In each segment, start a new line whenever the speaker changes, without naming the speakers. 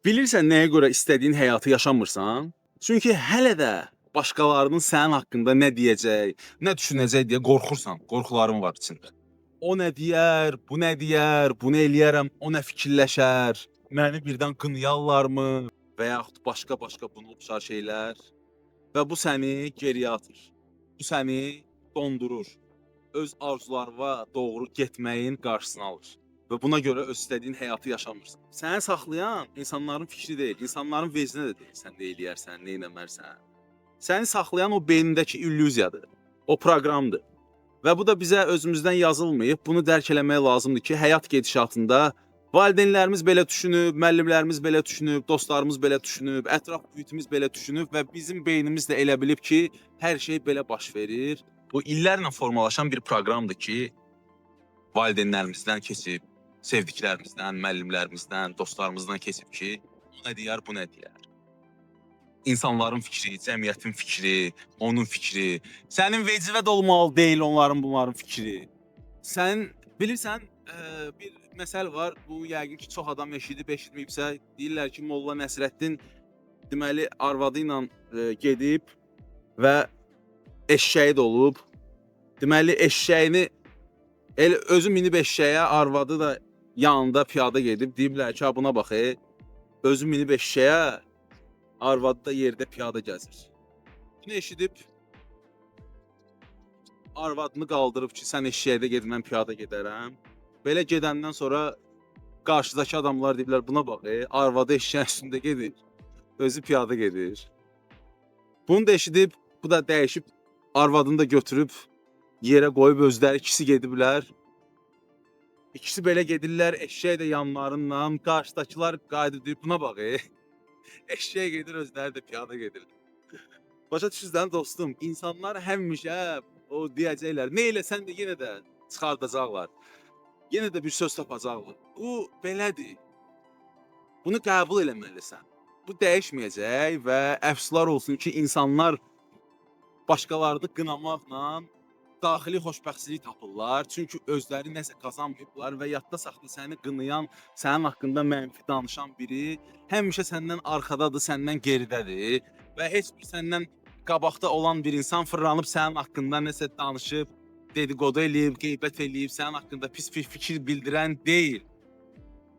Bilirsən nəyə görə istədiyin həyatı yaşamırsan? Çünki hələ də başqalarının sənin haqqında nə deyəcək, nə düşünəcək deyə qorxursan, qorxuların var içində. O nə deyər, bu nə deyər, bunu eləyərəm, o nə fikirləşər, məni birdən qınayarlarmı və yaxud başqa buna oxşar şeylər və bu səni geriyə atır. Bu səni dondurur. Öz arzularına doğru getməyin qarşısını alır. Və buna görə öz istədiyin həyatı yaşamırsan. Səni saxlayan insanların fikri deyil, insanların vecinə də deyil. Sən nə eləyərsən, nə etmərsən. Səni saxlayan o beynindəki illüziyadır. O proqramdır. Və bu da bizə özümüzdən yazılmayıb. Bunu dərk eləmək lazımdır ki, həyat gedişatında valideynlərimiz belə düşünüb, müəllimlərimiz belə düşünüb, dostlarımız belə düşünüb, ətraf mühitimiz belə düşünüb və bizim beynimiz də elə bilib ki, hər şey belə baş verir. Bu illərlə formalaşan bir proqramdır ki, valideynlərimizdən keçib, sevdiklərimizdən, müəllimlərimizdən, dostlarımızdan keçib ki, o nə deyər, bu nə deyər. İnsanların fikri, cəmiyyətin fikri, onun fikri, sənin vecivə də olmalı deyil onların, bunların fikri. Sən bilirsən, bir məsəl var, bu yəqin ki, çox adam eşidibsə, deyirlər ki, Molla Nəsrəddin deməli arvadı ilə gedib və eşşəyi də olub. Deməli eşşəyini özü minib eşşəyə, arvadı da yanında piyada gedib, deyiblər ki, buna bax, özü minib eşşəyə, arvadı da yerdə piyada gəzir. Bunu eşidib, arvadını qaldırıb ki, sən eşşəkdə ged, mən piyada gedərəm. Belə gedəndən sonra qarşıdakı adamlar deyiblər, buna bax, arvadı eşşəyin üstündə gedir, özü piyada gedir. Bunu da eşidib, bu da dəyişib, arvadını da götürüb, yerə qoyub özləri ikisi gediblər. İkisi belə gedirlər, eşşək də yanlarından, qarşıdakılar qayıdıb deyib, buna bax, eşşək gedir, özləri də piyada gedirlər. Başa düşürsən dostum, insanlar həmişə o deyəcəklər, nə eləsən də yenə də çıxardacaqlar. Yenə də bir söz tapacaqlar. Bu belədir. Bunu qəbul eləməlisən. Bu dəyişməyəcək və əfsuslar olsun ki, insanlar başqalarını qınamaqla daxili xoşbəxtçilik tapırlar. Çünki özləri nəsə qazanmayıblar və yadda saxla səni qınayan, sənin haqqında mənfi danışan biri həmişə səndən arxadadır, səndən geridədir və heç bir səndən qabaqda olan bir insan fırlanıb sənin haqqında nəsə danışıb, dedikodu eləyib, qeybət eləyib, sənin haqqında pis fikir bildirən deyil.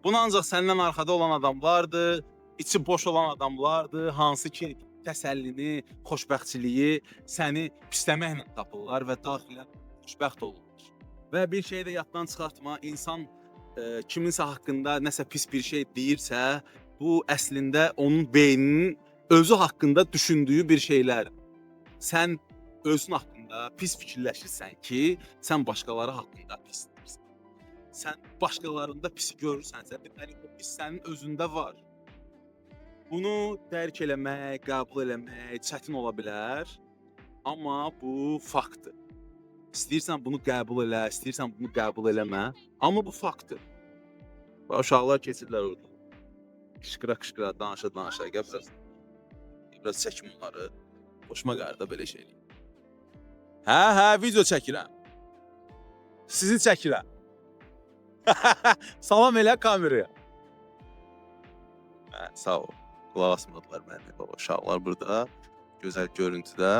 Bunu ancaq səndən arxada olan adamlardır, içi boş olan adamlardır, hansı ki təsəllini, xoşbəxtçiliyi səni pisləməklə tapırlar və daxilən xoşbəxt olurlar. Və bir şey də yaddan çıxartma, insan kiminsə haqqında nəsə pis bir şey deyirsə, bu əslində onun beyninin özü haqqında düşündüyü bir şeylər. Sən özün haqqında pis fikirləşirsən ki, sən başqaları haqqında pis deyirsən. Sən başqalarında pisi görürsənsə, deməli o pis sənin özündə var. Bunu dərk eləmək, qəbul eləmək çətin ola bilər, amma bu faktdır. İstəyirsən bunu qəbul elə, istəyirsən bunu qəbul eləmə, amma bu faktdır. Və uşaqlar keçirlər orada. Qışqıra-qışqıra, danışa-danışa, biraz çəkim onları. Hoşuma gəlir də belə şeylər. Hə, video çəkirəm. Sizi çəkirəm. Salam elə kameraya. Hə, sağ ol. Qulaq asmadılar mənə. O uşaqlar burada gözəl görüntüdə.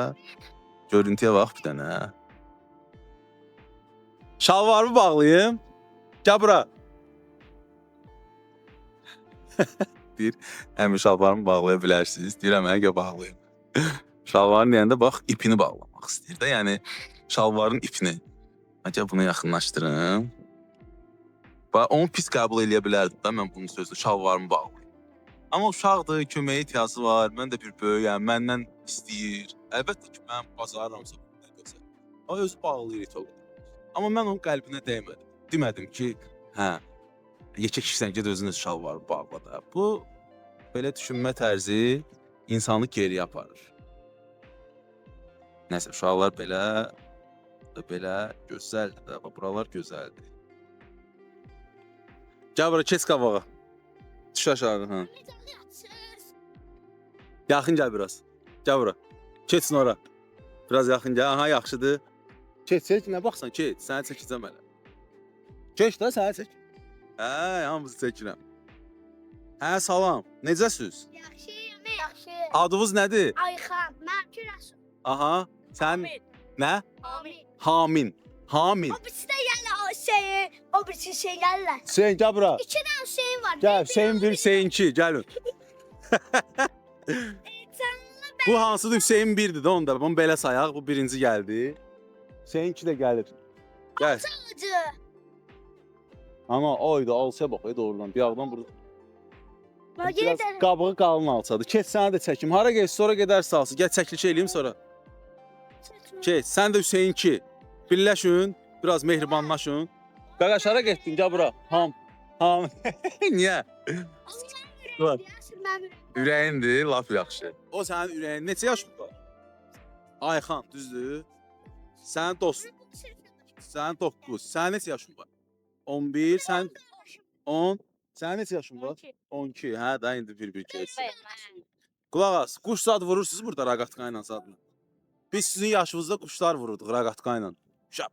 Görüntüyə bax bir dənə. Şalvarımı bağlayım. Gəl bura. Deyir, həmin şalvarımı bağlaya bilərsiniz. Deyirəm, gəl bağlayım. Şalvarın deyəndə bax, ipini bağlamaq istəyir də. Yəni, şalvarın ipini. Gəl bunu yaxınlaşdırım. Bax, onu pis qəbul eləyə bilərdim da mən bunun sözünü, şalvarımı bağlayım. Amma uşaqdır, köməyə ehtiyacı var, mən də bir böyüyəm, məndən istəyir. Əlbəttə ki, mən bacarıramsa bunu gözəl. O özü bağlayır it olur. Amma mən onun qəlbinə dəymədim. Demədim ki, hə, yekə kişisən, ged özünü şalvarı bağla da. Bu, belə düşünmə tərzi insanı geriyə aparır. Nəsə, uşaqlar belə gözəldir də, buralar gözəldir. Gəl bura, keç qabağa. Düş aşağı, hə. Yaxın gəl biraz. Gəl bura. Keçsin ora. Biraz yaxın gəl. Aha, yaxşıdır. Keç, nə baxsan, keç. Səni çəkəcəm hələ. Keç də, səni çək. Hə, hamısı çəkirəm. Hə, salam. Necəsiz?
Yaxşıyam, yaxşı.
Adınız nədir?
Ayxan, Məmkün Rəsul.
Aha. Sən nə?
Amin.
Hamin. Hamin.
O birisi də yəni o şey, o birisi şey gəlirlər.
Hüseyin gəl bura.
İki dənə Hüseyin var.
Gəl, Hüseyin 1, Hüseyin 2, gəlin. Bu hansıdır? Hüseyin 1-dir də onda. Bunu belə sayaq. Bu birinci gəldi. Hüseyin 2 də gəlir. Gəl.
Acı.
Ana oydu, alçaya bax, doğrudan. Biağdan burada.
Bax
Biraz
gedə.
qabığı qalın alçadır. Keç sənə də çəkim. Hara geç, sonra gedər salsı. Gəl çəkiliş eləyim sonra. Keç, sən də Hüseyin 2. Birləşin, biraz mehribanlaşın. Qaqaş hara getdin? Gəl bura. Ham. Niyə? Var. Ürəyindir, laf yaxşı. O sənin ürəyin neçə yaşın var? Ayxan, düzdür? Sənin dostun. Sənin 9. Sənin neçə yaşın var? 11, sən 10. Sənin neçə yaşın var? 12. Hə, da indi bir-bir keçsin. Qulaq as, quş zad vurursunuz burada raqatka ilə zadla. Biz sizin yaşınızda quşlar vururduq raqatka ilə. Şap.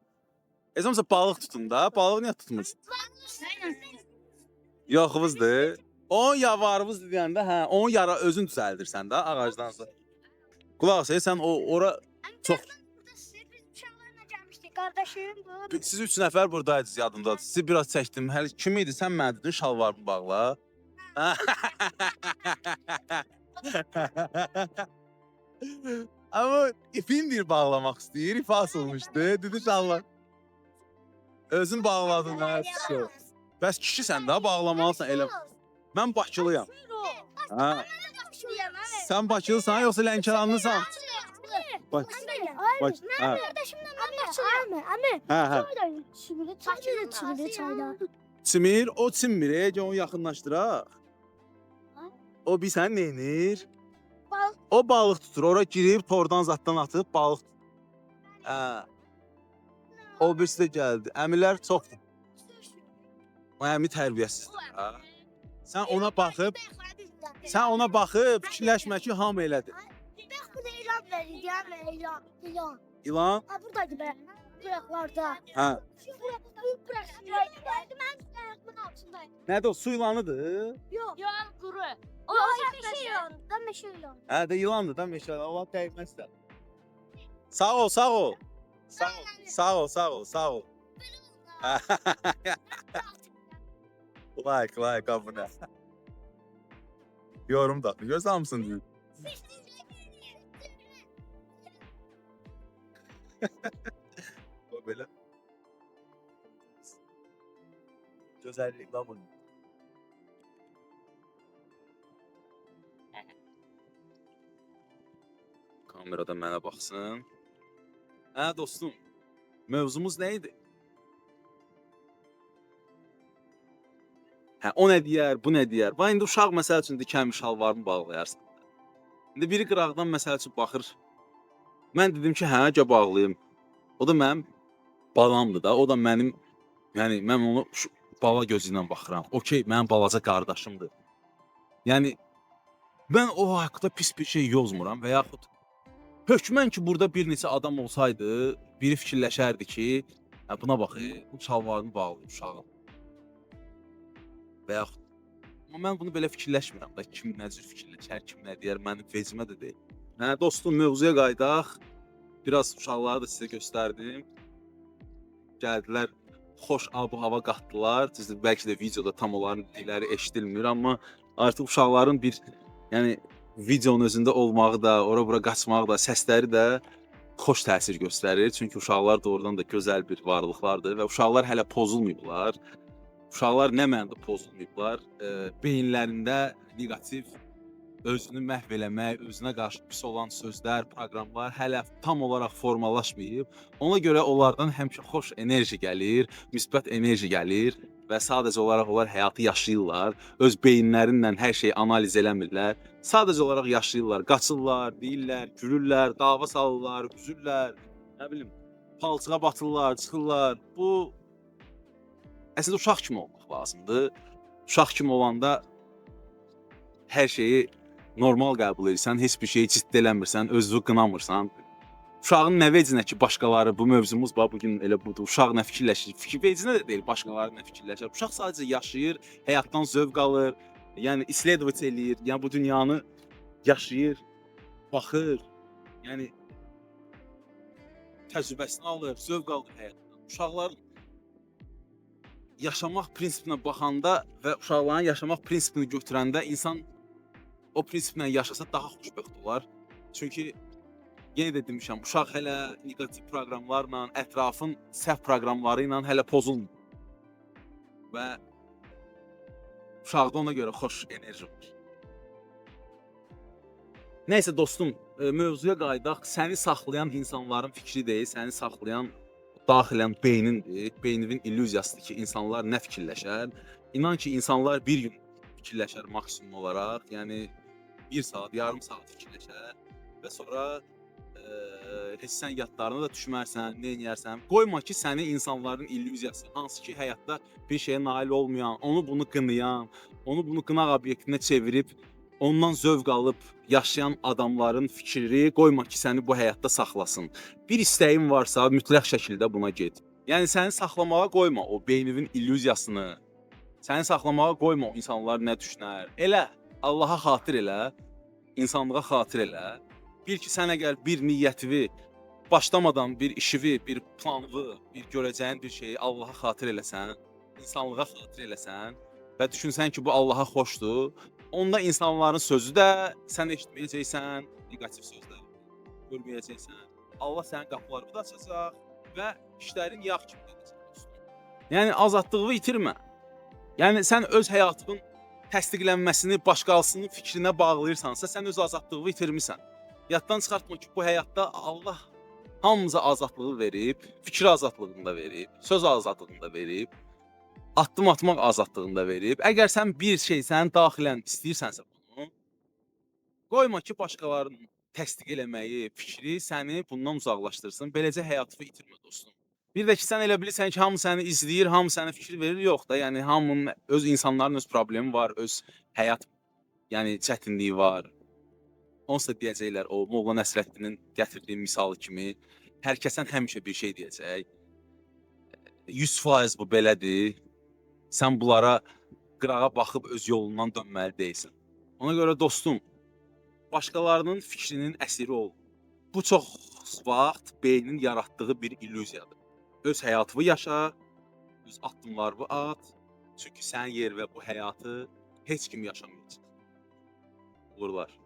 Ezəmsə balıq tutun da, balığı niyə tutmursunuz? Yoxunuzdur. 10 yavarımız deyəndə, hə, 10 yara özün düzəldirsən də ağacdansa. Qulaq as, sən ora çox
Qardaşım bu.
siz 3 nəfər burdaydınız yadımdadır. Sizi biraz çəkdim. Hələ kim idi? Sən mənə dedin şalvarımı bağla. Amma ipin bir bağlamaq istəyir. İp asılmışdı. Dedi şalvar. Özün bağladın hə. Bəs kişisən də bağlamalısan elə. Mən Bakılıyam. Hə. Sən Bakılısan yoxsa Lənkəranlısan? Bax. Bax. Hə.
Əmi.
Hə.
Çayda.
Çimir, o çimmir, onu yaxınlaşdıraq. O bir sən neynir?
Balıq.
O balıq tutur, ora girib tordan zaddan atıb balıq tutur. Hə. O birisi də gəldi. Əmilər çoxdur. O əmi tərbiyəsizdir. Hə. Sən ona baxıb fikirləşmə ki, hamı elədir.
Bax bu da ilan verir, ilan.
İlan?
Ha buradaydı be. Bıraklarda.
Hə.
Bu bıraklarda. Mən ayağımın altındayım.
Nədir o? Su ilanıdır?
Yok. Yok kuru. O meşe ilan. Da meşe ilan.
Hə, də ilandır da meşədə. Allah dəyməzsə. Sağ ol, sağ ol. Sağ ol, sağ ol, sağ ol, sağ ol. Like abunə. Yorum da. Gözlə mısın deyim? O belə. Gözəllik la bunun. Kamerada mənə baxsın. Hə dostum, mövzumuz nə idi? Hə, o nə deyər, bu nə deyər? Bax indi uşaq məsəl üçün dikəlmiş şalvarımı bağlayarsan. İndi biri qıraqdan məsəl üçün baxır. Mən dedim ki, hə, gəl bağlayım. O da mənim balamdır da, o da mənim, yəni mən onu bala gözü ilə baxıram. Okey, mənim balaca qardaşımdır. Yəni mən o haqqda pis bir şey yozmuram və yaxud hökmən ki, burada bir neçə adam olsaydı, biri fikirləşərdi ki, hə, buna bax, bu şalvarını bağlayıb uşağın. Və yaxud, amma mən bunu belə fikirləşmirəm da, kim nə cür fikirləşər, kim nə deyər, mənim vecimə də deyil. Hə, dostum, mövzuya qaydaq. Biraz uşaqları da sizə göstərdim. Gəldilər, xoş ab-hava qatdılar. Düzdür, bəlkə də videoda tam onların dilləri eşidilmir, amma artıq uşaqların bir, yəni videonun özündə olmağı da, ora-bura qaçmağı da, səsləri də xoş təsir göstərir. Çünki uşaqlar doğrudan da gözəl bir varlıqlardır və uşaqlar hələ pozulmayıblar. Uşaqlar nə mənada pozulmayıblar? Beyinlərində negativ, özünü məhv eləmək, özünə qarşı pis olan sözlər, proqramlar hələ tam olaraq formalaşmayıb. Ona görə onlardan həmişə xoş enerji gəlir, müsbət enerji gəlir və sadəcə olaraq onlar həyatı yaşayırlar. Öz beyinlərinlə hər şeyi analiz eləmirlər. Sadəcə olaraq yaşayırlar, qaçırlar, deyirlər, gülürlər, dava salırlar, üzürlər, nə bilim, palçığa batırlar, çıxırlar. Bu əslində uşaq kimi olmaq lazımdır. Uşaq kimi olanda hər şeyi normal qəbul edirsən, heç bir şeyi ciddi eləmirsən, özünü qınamırsan. Uşağın nə vecinə ki, başqaları, bu mövzumuz bax bugün elə budur. Uşaq nə fikirləşir? Fikir vecinə də deyil, başqaları nə fikirləşir. Uşaq sadəcə yaşayır, həyatdan zövq alır, Yəni исследовать eləyir, yəni bu dünyanı yaşayır, baxır. Yəni təcrübəsini alır, zövq alır həyatdan. Uşaqların yaşamaq prinsipinə baxanda və uşaqların yaşamaq prinsipini götürəndə insan o prinsiplə yaşasa daha xoşbəxt olar. Çünki yenə də demişəm, uşaq hələ neqativ proqramlarla, ətrafın səhv proqramları ilə hələ pozulmur. Və uşaqda ona görə xoş enerji var. Nəysə dostum, mövzuya qayıdaq. Səni saxlayan insanların fikri deyil, səni saxlayan daxilən beynindir. Beyninin illüziyasıdır ki, insanlar nə fikirləşər. İnan ki, insanlar bir gün fikirləşər maksimum olaraq. Yəni 1 saat, yarım saat fikirləşər və sonra heç sən yadlarına da düşmərsən, nə edərsən. Qoyma ki, səni insanların illüziyası, hansı ki, həyatda bir şeyə nail olmayan, onu bunu qınayan, onu bunu qınaq obyektinə çevirib, ondan zövq alıb yaşayan adamların fikri qoyma ki, səni bu həyatda saxlasın. Bir istəyin varsa, mütləq şəkildə buna get. Yəni səni saxlamağa qoyma o beyninin illüziyasını. Səni saxlamağa qoyma o insanlar nə düşünər. Elə Allaha xatir elə, insanlığa xatir elə. Bil ki, sən əgər bir niyyətini başlamadan bir işini, bir planını, bir görəcəyin bir şeyi Allaha xatir eləsən, insanlığa xatir eləsən və düşünsən ki, bu Allaha xoşdur, onda insanların sözü də sən eşitməyəcəksən, neqativ sözlər görməyəcəksən. Allah sənin qapılarını da açacaq və işlərin yağ kimi gedəcək. Yəni azadlığını itirmə. Yəni sən öz həyatının təsdiqlənməsini başqasının fikrinə bağlayırsansa, sən öz azadlığını itirmisən. Yaddan çıxartma ki, bu həyatda Allah hamımıza azadlığı verib, fikir azadlığını da verib, söz azadlığını da verib, addım atmaq azadlığını da verib. Əgər sən bir şey sənin daxilən istəyirsənsə bunu, qoyma ki, başqalarının təsdiq eləməyi, fikri səni bundan uzaqlaşdırsın. Beləcə həyatını itirmə dostum. Bir də ki, sən elə bilirsən ki, hamı səni izləyir, hamı sənə fikir verir. Yox da, yəni hamının öz insanların öz problemi var, öz həyat yəni çətinliyi var. Onsuz da deyəcəklər, o Molla Nəsrəddinin gətirdiyi misal kimi, hər kəsən həmişə bir şey deyəcək. 100% bu belədir. Sən bunlara qırağa baxıb öz yolundan dönməli deyilsən. Ona görə dostum, başqalarının fikrinin əsiri ol. Bu çox vaxt beynin yaratdığı bir illüziyadır. Öz həyatını yaşa, öz addımlarını at. Çünki sənin yer və bu həyatı heç kim yaşamayacaq. Uğurlar.